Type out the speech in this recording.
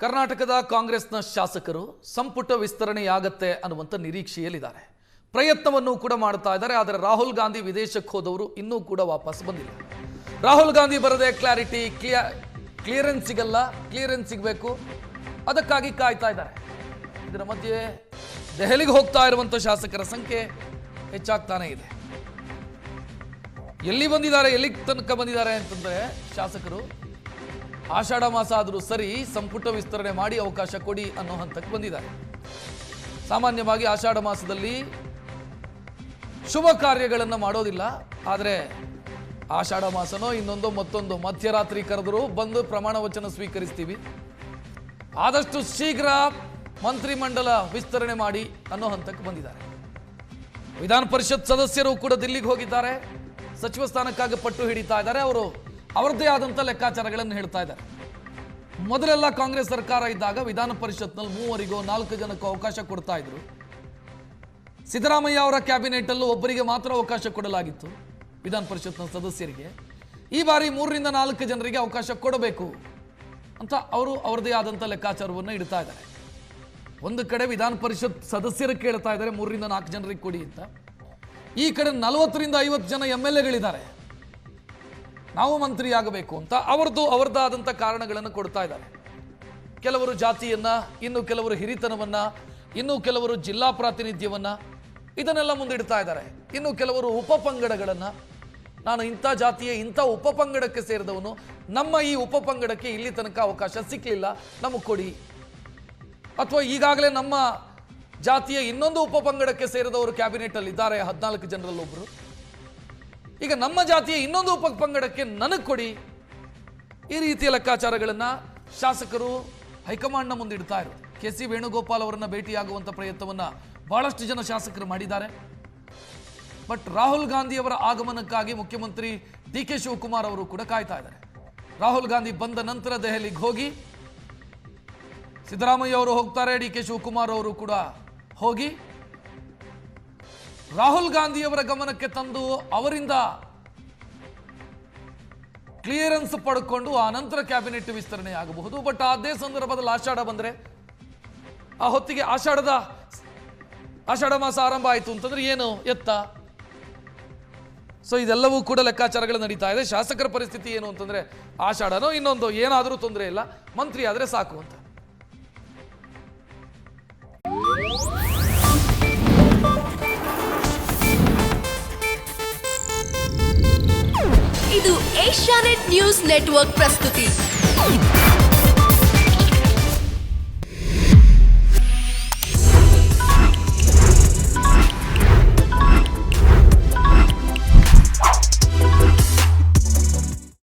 ಕರ್ನಾಟಕದ ಕಾಂಗ್ರೆಸ್ನ ಶಾಸಕರು ಸಂಪುಟ ವಿಸ್ತರಣೆಯಾಗತ್ತೆ ಅನ್ನುವಂಥ ನಿರೀಕ್ಷೆಯಲ್ಲಿದ್ದಾರೆ. ಪ್ರಯತ್ನವನ್ನು ಕೂಡ ಮಾಡ್ತಾ ಇದ್ದಾರೆ. ಆದರೆ ರಾಹುಲ್ ಗಾಂಧಿ ವಿದೇಶಕ್ಕೆ ಹೋದವರು ಇನ್ನೂ ಕೂಡ ವಾಪಸ್ ಬಂದಿಲ್ಲ. ರಾಹುಲ್ ಗಾಂಧಿ ಬರದೆ ಕ್ಲಿಯರೆನ್ಸ್ ಸಿಗಲ್ಲ, ಕ್ಲಿಯರೆನ್ಸ್ ಸಿಗಬೇಕು, ಅದಕ್ಕಾಗಿ ಕಾಯ್ತಾ ಇದ್ದಾರೆ. ಇದರ ಮಧ್ಯೆ ದೆಹಲಿಗೆ ಹೋಗ್ತಾ ಇರುವಂಥ ಶಾಸಕರ ಸಂಖ್ಯೆ ಹೆಚ್ಚಾಗ್ತಾನೆ ಇದೆ. ಎಲ್ಲಿ ಬಂದಿದ್ದಾರೆ, ಎಲ್ಲಿ ತನಕ ಬಂದಿದ್ದಾರೆ ಅಂತಂದ್ರೆ ಶಾಸಕರು ಆಷಾಢ ಮಾಸ ಆದರೂ ಸರಿ ಸಂಪುಟ ವಿಸ್ತರಣೆ ಮಾಡಿ ಅವಕಾಶ ಕೊಡಿ ಅನ್ನೋ ಹಂತಕ್ಕೆ ಬಂದಿದ್ದಾರೆ. ಸಾಮಾನ್ಯವಾಗಿ ಆಷಾಢ ಮಾಸದಲ್ಲಿ ಶುಭ ಕಾರ್ಯಗಳನ್ನು ಮಾಡೋದಿಲ್ಲ. ಆದರೆ ಆಷಾಢ ಮಾಸನೋ ಇನ್ನೊಂದು ಮತ್ತೊಂದು ಮಧ್ಯರಾತ್ರಿ ಕರೆದರೂ ಬಂದು ಪ್ರಮಾಣ ವಚನ ಸ್ವೀಕರಿಸ್ತೀವಿ, ಆದಷ್ಟು ಶೀಘ್ರ ಮಂತ್ರಿಮಂಡಲ ವಿಸ್ತರಣೆ ಮಾಡಿ ಅನ್ನೋ ಹಂತಕ್ಕೆ ಬಂದಿದ್ದಾರೆ. ವಿಧಾನ ಪರಿಷತ್ ಸದಸ್ಯರು ಕೂಡ ದಿಲ್ಲಿಗೆ ಹೋಗಿದ್ದಾರೆ. ಸಚಿವ ಸ್ಥಾನಕ್ಕಾಗಿ ಪಟ್ಟು ಹಿಡಿತಾ ಇದ್ದಾರೆ. ಅವರು ಅವರದ್ದೇ ಆದಂಥ ಲೆಕ್ಕಾಚಾರಗಳನ್ನು ಹೇಳ್ತಾ ಇದ್ದಾರೆ. ಮೊದಲೆಲ್ಲ ಕಾಂಗ್ರೆಸ್ ಸರ್ಕಾರ ಇದ್ದಾಗ ವಿಧಾನ ಪರಿಷತ್ನಲ್ಲಿ 3-4 ಜನಕ್ಕೂ ಅವಕಾಶ ಕೊಡ್ತಾ ಇದ್ರು. ಸಿದ್ದರಾಮಯ್ಯ ಅವರ ಕ್ಯಾಬಿನೆಟ್ ಅಲ್ಲೂ ಒಬ್ಬರಿಗೆ ಮಾತ್ರ ಅವಕಾಶ ಕೊಡಲಾಗಿತ್ತು ವಿಧಾನ ಪರಿಷತ್ನ ಸದಸ್ಯರಿಗೆ. ಈ ಬಾರಿ 3-4 ಜನರಿಗೆ ಅವಕಾಶ ಕೊಡಬೇಕು ಅಂತ ಅವರು ಅವರದೇ ಆದಂಥ ಲೆಕ್ಕಾಚಾರವನ್ನು ಇಡ್ತಾ ಇದ್ದಾರೆ. ಒಂದು ಕಡೆ ವಿಧಾನ ಪರಿಷತ್ ಸದಸ್ಯರು ಕೇಳ್ತಾ ಇದ್ದಾರೆ 3-4 ಜನರಿಗೆ ಕೊಡಿ ಅಂತ. ಈ ಕಡೆ 40-50 ಜನ MLA-ಗಳಿದ್ದಾರೆ, ನಾವು ಮಂತ್ರಿ ಆಗಬೇಕು ಅಂತ ಅವರದ್ದಾದಂಥ ಕಾರಣಗಳನ್ನು ಕೊಡ್ತಾ ಇದ್ದಾರೆ. ಕೆಲವರು ಜಾತಿಯನ್ನ, ಇನ್ನು ಕೆಲವರು ಹಿರಿತನವನ್ನ, ಇನ್ನು ಕೆಲವರು ಜಿಲ್ಲಾ ಪ್ರಾತಿನಿಧ್ಯವನ್ನ ಇದನ್ನೆಲ್ಲ ಮುಂದಿಡ್ತಾ ಇದ್ದಾರೆ. ಇನ್ನು ಕೆಲವರು ಉಪಪಂಗಡಗಳನ್ನು, ನಾನು ಇಂಥ ಜಾತಿಯ ಇಂಥ ಉಪಪಂಗಡಕ್ಕೆ ಸೇರಿದವನು, ನಮ್ಮ ಈ ಉಪಪಂಗಡಕ್ಕೆ ಇಲ್ಲಿ ತನಕ ಅವಕಾಶ ಸಿಕ್ಕಲಿಲ್ಲ, ನಮಗೆ ಕೊಡಿ. ಅಥವಾ ಈಗಾಗಲೇ ನಮ್ಮ ಜಾತಿಯ ಇನ್ನೊಂದು ಉಪಪಂಗಡಕ್ಕೆ ಸೇರಿದವರು ಕ್ಯಾಬಿನೆಟ್ ಅಲ್ಲಿ ಇದ್ದಾರೆ 14 ಜನರಲ್ಲಿ ಒಬ್ಬರು, ಈಗ ನಮ್ಮ ಜಾತಿಯ ಇನ್ನೊಂದು ಉಪಪಂಗಡಕ್ಕೆ ನನಗೆ ಕೊಡಿ. ಈ ರೀತಿಯ ಲೆಕ್ಕಾಚಾರಗಳನ್ನು ಶಾಸಕರು ಹೈಕಮಾಂಡ್ನ ಮುಂದಿಡ್ತಾ ಇರೋದು. KC ವೇಣುಗೋಪಾಲ್ ಅವರನ್ನ ಭೇಟಿಯಾಗುವಂಥ ಪ್ರಯತ್ನವನ್ನು ಬಹಳಷ್ಟು ಜನ ಶಾಸಕರು ಮಾಡಿದ್ದಾರೆ. ಬಟ್ ರಾಹುಲ್ ಗಾಂಧಿ ಅವರ ಆಗಮನಕ್ಕಾಗಿ ಮುಖ್ಯಮಂತ್ರಿ DK ಶಿವಕುಮಾರ್ ಅವರು ಕೂಡ ಕಾಯ್ತಾ ಇದ್ದಾರೆ. ರಾಹುಲ್ ಗಾಂಧಿ ಬಂದ ನಂತರ ದೆಹಲಿಗೆ ಹೋಗಿ ಸಿದ್ದರಾಮಯ್ಯ ಅವರು ಹೋಗ್ತಾರೆ, DK ಶಿವಕುಮಾರ್ ಅವರು ಕೂಡ ಹೋಗಿ ರಾಹುಲ್ ಗಾಂಧಿಯವರ ಗಮನಕ್ಕೆ ತಂದು ಅವರಿಂದ ಕ್ಲಿಯರೆನ್ಸ್ ಪಡ್ಕೊಂಡು ಆ ನಂತರ ಕ್ಯಾಬಿನೆಟ್ ವಿಸ್ತರಣೆ ಆಗಬಹುದು. ಬಟ್ ಅದೇ ಸಂದರ್ಭದಲ್ಲಿ ಆಷಾಢ ಬಂದರೆ, ಆ ಹೊತ್ತಿಗೆ ಆಷಾಢ ಮಾಸ ಆರಂಭ ಆಯಿತು ಅಂತಂದ್ರೆ ಏನು ಎತ್ತ. ಸೊ ಇದೆಲ್ಲವೂ ಕೂಡ ಲೆಕ್ಕಾಚಾರಗಳು ನಡೀತಾ ಇದೆ. ಶಾಸಕರ ಪರಿಸ್ಥಿತಿ ಏನು ಅಂತಂದ್ರೆ ಆಷಾಢನೋ ಇನ್ನೊಂದು ಏನಾದರೂ ತೊಂದರೆ ಇಲ್ಲ, ಮಂತ್ರಿ ಆದರೆ ಸಾಕು ಅಂತ. ಇದು ಏಷ್ಯಾನೆಟ್ ನ್ಯೂಸ್ ನೆಟ್ವರ್ಕ್ ಪ್ರಸ್ತುತಿ.